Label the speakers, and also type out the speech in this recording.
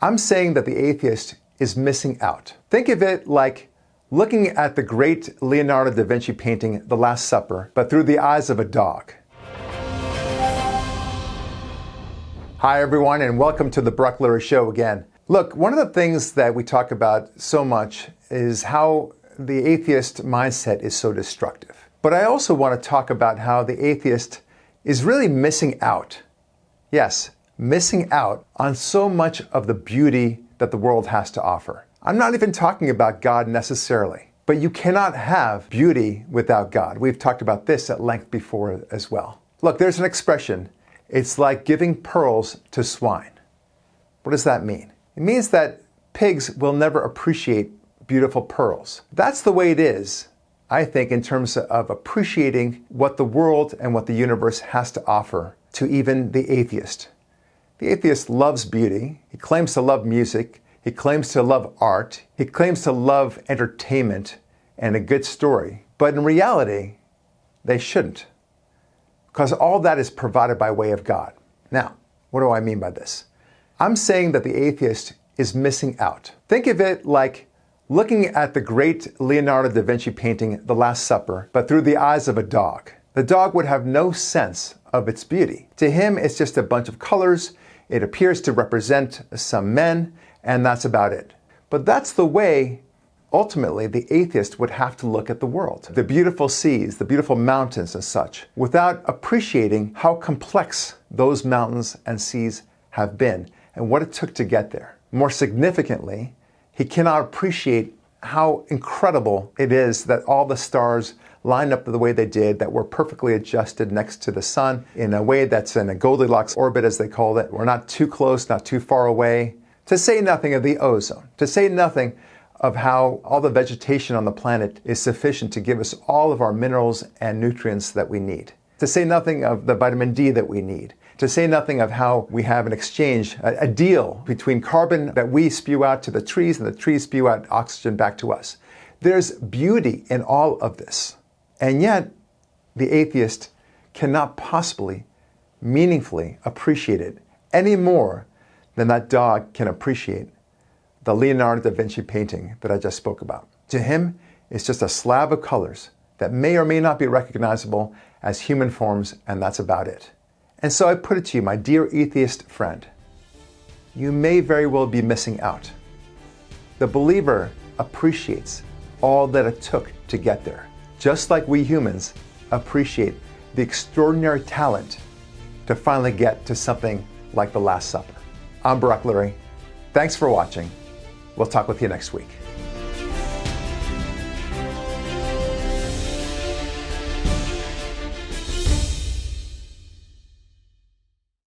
Speaker 1: I'm saying that the atheist is missing out. Think of it like looking at the great Leonardo da Vinci painting, The Last Supper, but through the eyes of a dog. Hi everyone, and welcome to the Brock Lurie Show again. Look, one of the things that we talk about so much is how the atheist mindset is so destructive. But I also want to talk about how the atheist is really missing out. Yes, missing out on so much of the beauty that the world has to offer. I'm not even talking about God necessarily, but you cannot have beauty without God. We've talked about this at length before as well. Look, there's an expression, it's like giving pearls to swine. What does that mean? It means that pigs will never appreciate beautiful pearls. That's the way it is, I think, in terms of appreciating what the world and what the universe has to offer to even the atheist. The atheist loves beauty. He claims to love music. He claims to love art. He claims to love entertainment and a good story. But in reality, they shouldn't, because all that is provided by way of God. Now, what do I mean by this? I'm saying that the atheist is missing out. Think of it like looking at the great Leonardo da Vinci painting, The Last Supper, but through the eyes of a dog. The dog would have no sense of its beauty. To him, it's just a bunch of colors. It appears to represent some men, and that's about it. But that's the way, ultimately, the atheist would have to look at the world. The beautiful seas, the beautiful mountains and such, without appreciating how complex those mountains and seas have been and what it took to get there. More significantly, he cannot appreciate how incredible it is that all the stars lined up the way they did, that were perfectly adjusted next to the sun in a way that's in a Goldilocks orbit, as they call it. We're not too close, not too far away. To say nothing of the ozone, to say nothing of how all the vegetation on the planet is sufficient to give us all of our minerals and nutrients that we need. To say nothing of the vitamin D that we need. To say nothing of how we have an exchange, a deal between carbon that we spew out to the trees and the trees spew out oxygen back to us. There's beauty in all of this. And yet, the atheist cannot possibly meaningfully appreciate it any more than that dog can appreciate the Leonardo da Vinci painting that I just spoke about. To him, it's just a slab of colors that may or may not be recognizable as human forms, and that's about it. And so I put it to you, my dear atheist friend, you may very well be missing out. The believer appreciates all that it took to get there, just like we humans appreciate the extraordinary talent to finally get to something like the Last Supper. I'm Brock Lurie. Thanks for watching. We'll talk with you next week.